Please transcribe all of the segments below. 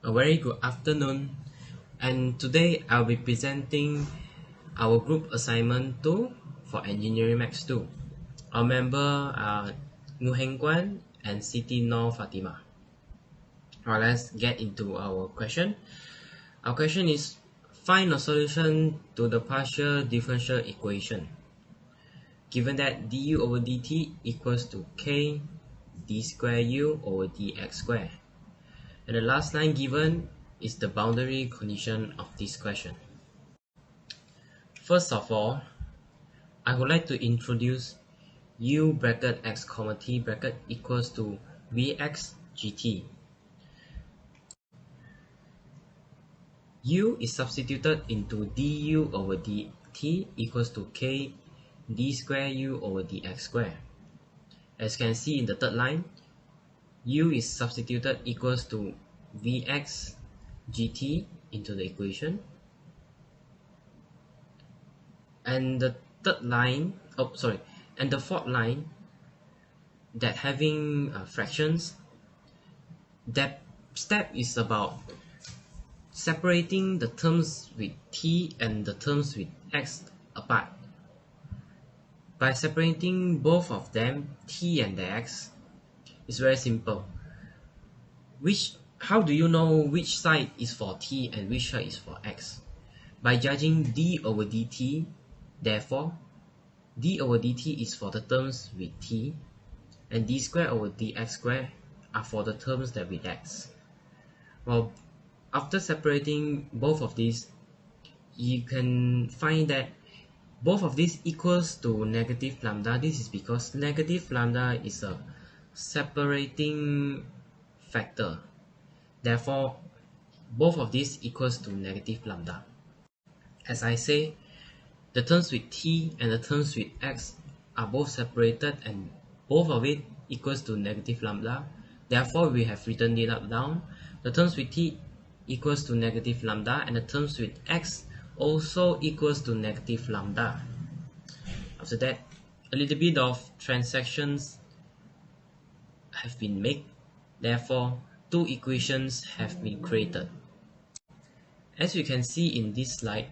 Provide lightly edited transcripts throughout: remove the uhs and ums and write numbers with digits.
A very good afternoon, and today I'll be presenting our group assignment 2 for Engineering Max 2. Our member are KUAN and SITI No FATIMAH. Alright, let's get into our question. Our question is, find a solution to the partial differential equation given that du over dt equals to k d square u over dx square. And the last line given is the boundary condition of this question. First of all, I would like to introduce u bracket x comma t bracket equals to vx gt. U is substituted into du over dt equals to k d square u over dx square. As you can see in the third line, u is substituted equals to vx gt into the equation, and the fourth line that having fractions, that step is about separating the terms with t and the terms with x apart. By separating both of them, t and the x, it's very simple. How do you know which side is for t and which side is for x? By judging d over dt, therefore d over dt is for the terms with t, and d square over dx square are for the terms that with x. Well, after separating both of these, you can find that both of these equals to negative lambda. This is because negative lambda is a separating factor. Therefore, both of these equals to negative lambda. As I say, the terms with t and the terms with x are both separated and both of it equals to negative lambda. Therefore, we have written it up down. The terms with t equals to negative lambda and the terms with x also equals to negative lambda. After that, a little bit of transactions have been made. Therefore, two equations have been created. As you can see in this slide,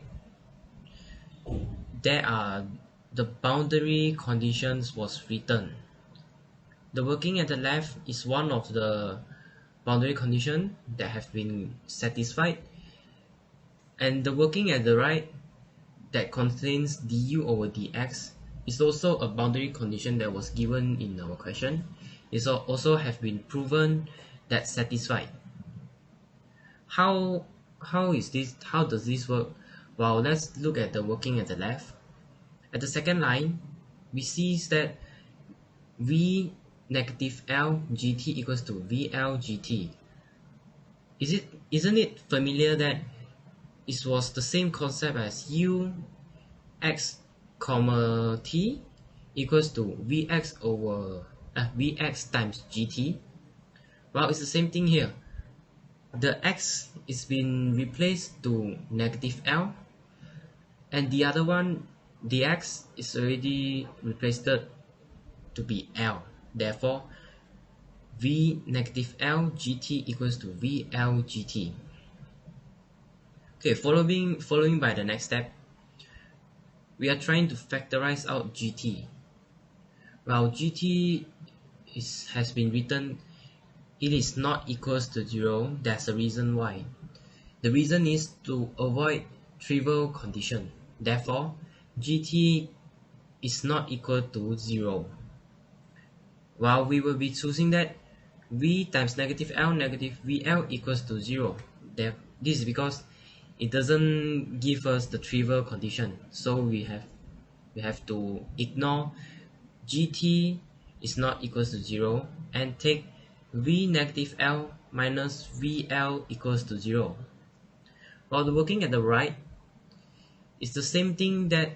there are the boundary conditions was written. The working at the left is one of the boundary condition that have been satisfied, and the working at the right that contains du over dx is also a boundary condition that was given in our question. It also have been proven that satisfied. How does this work? Well, let's look at the working at the left. At the second line, we see that v negative l gt equals to vl gt. Isn't it familiar that it was the same concept as u x comma t equals to vx over vx times gt? Well, it's the same thing here. The x is been replaced to negative l, and the other one, the x, is already replaced to be l. Therefore, v negative l gt equals to vl gt. Okay, following by the next step, we are trying to factorize out gt. Well, gt has been written, it is not equals to 0. That's the reason why. The reason is to avoid trivial condition. Therefore, gt is not equal to 0. While we will be choosing that v times negative l negative vl equals to 0. This is because it doesn't give us the trivial condition. So we have to ignore gt is not equals to 0 and take v negative l minus vl equals to 0. While the working at the right is the same thing, that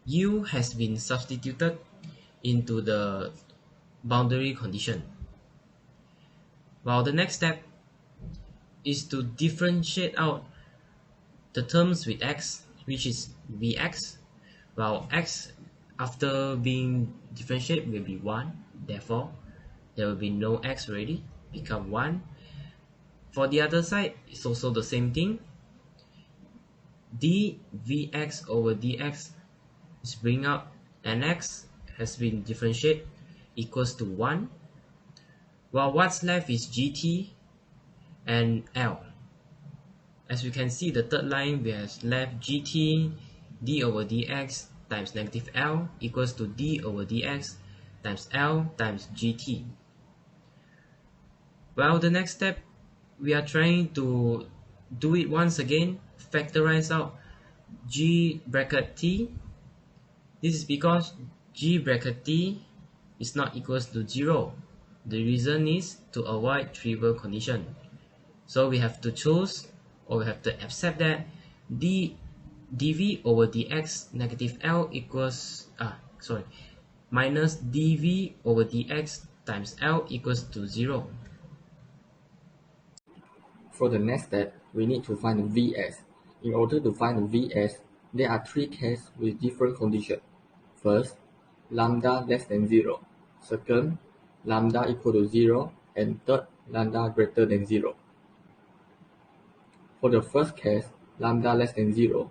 u has been substituted into the boundary condition. While the next step is to differentiate out the terms with x, which is vx, while x after being differentiated will be 1. Therefore, there will be no x already, become 1. For the other side, it's also the same thing. dvx over dx is bring up nx has been differentiated equals to 1, while what's left is gt and l. As we can see, the third line we have left gt d over dx times negative l equals to d over dx times l times gt. Well, the next step, we are trying to do it once again, factorize out g bracket t. This is because g bracket t is not equals to 0. The reason is to avoid trivial condition. So we have to choose, or we have to accept that dv over dx negative l equals minus dv over dx times l equals to 0. For the next step, we need to find the Vs. In order to find the Vs, there are three cases with different conditions. First, lambda less than 0. Second, lambda equal to 0. And third, lambda greater than 0. For the first case, lambda less than 0,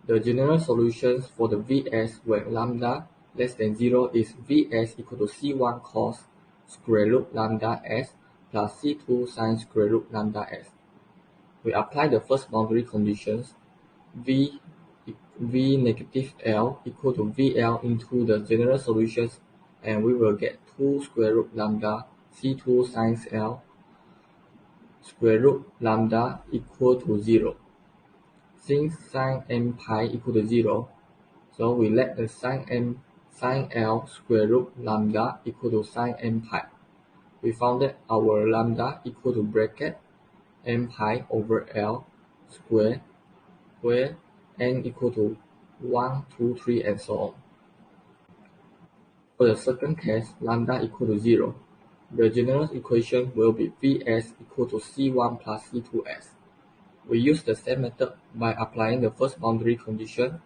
the general solutions for the Vs when lambda less than 0 is Vs equal to C1 cos square root lambda s plus C2 sin square root lambda s. We apply the first boundary conditions, V negative L equal to VL into the general solutions, and we will get 2 square root lambda C2 sin L square root lambda equal to 0. Since sin m pi equal to 0, so we let the sin L square root lambda equal to sin m pi. We found that our lambda equal to bracket m pi over L square where n equal to 1, 2, 3 and so on. For the second case, lambda equal to 0, the general equation will be Vs equal to C1 plus C2s. We use the same method by applying the first boundary condition,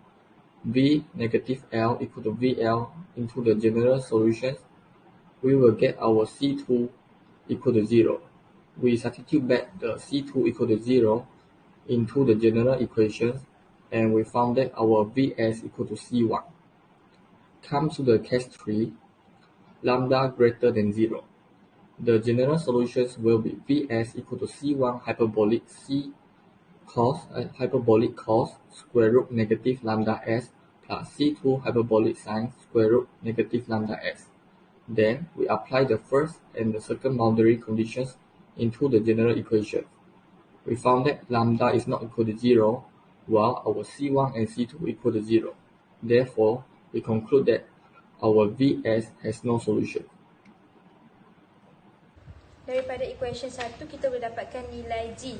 V negative L equal to VL into the general solutions. We will get our C2 equal to 0. We substitute back the C2 equal to 0 into the general equations, and we found that our Vs equal to C1. Come to the case 3, lambda greater than 0. The general solutions will be Vs equal to C1 hyperbolic cos square root negative lambda s plus C2 hyperbolic sin square root negative lambda s. Then we apply the first and the second boundary conditions into the general equation. We found that lambda is not equal to 0, while our C1 and C2 equal to 0. Therefore, we conclude that our Vs has no solution. Daripada equation 1, kita boleh dapatkan nilai G,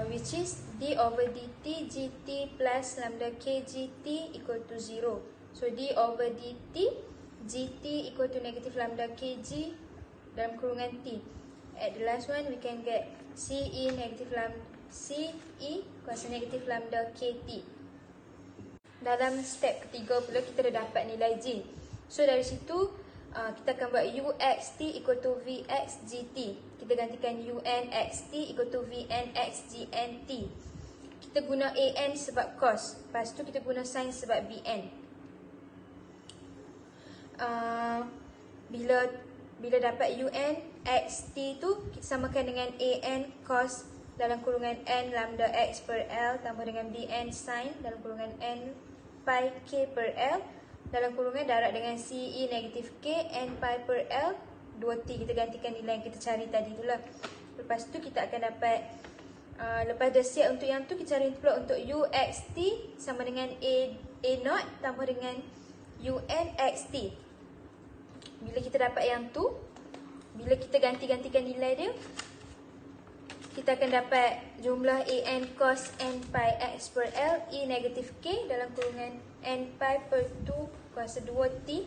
which is d over dt gt plus lambda k gt equal to 0. So d over dt gt equal to negative lambda kg dalam kurungan t. At the last one, we can get ce kuasa negative lambda kt. Dalam step ketiga pula, kita dah dapat nilai G. So dari situ, kita akan buat uxt equal to vx gt. Kita gantikan un xt equal to vn x gnt. Kita guna an sebab cos. Lepas tu kita guna sin sebab bn. Bila dapat un xt tu, kita samakan dengan an cos dalam kurungan n lambda x per l tambah dengan bn sin dalam kurungan n pi k per l dalam kurungan darab dengan ce negatif k n pi per l 2t. Kita gantikan nilai yang kita cari tadi tu lah. Lepas tu kita akan dapat lepas dah siap untuk yang tu, kita cari pula untuk uxt sama dengan a0 tambah dengan unxt. Bila kita dapat yang tu, bila kita gantikan nilai dia, kita akan dapat jumlah an cos n pi x per l e negatif k dalam kurungan n pi per 2 kuasa 2t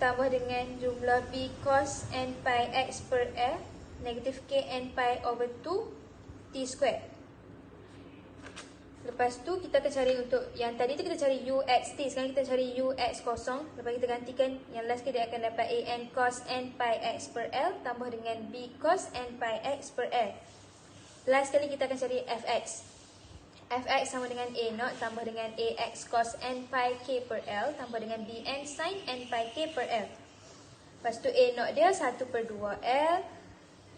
tambah dengan jumlah b cos n pi x per l negatif k n pi over 2 t square. Lepas tu kita akan cari untuk yang tadi tu kita cari UXT. Sekarang kita cari UX kosong. Lepas kita gantikan yang last kita akan dapat AN cos N pi X per L tambah dengan B cos N pi X per L. Last kali kita akan cari Fx. Fx sama dengan A0 tambah dengan AX cos N pi K per L tambah dengan BN sin N pi K per L. Lepas tu A0 dia 1/2 L,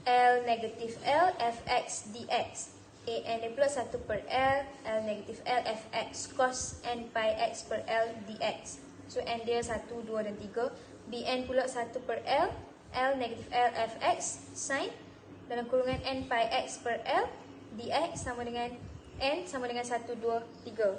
L negatif L, Fx dx. AN dia pula 1/L, L negatif L, Fx cos N pi X per L dx. So N dia 1, 2 dan 3. BN pula 1/L, L negatif L, Fx sin dalam kurungan N pi X per L dx sama dengan N sama dengan 1, 2, 3.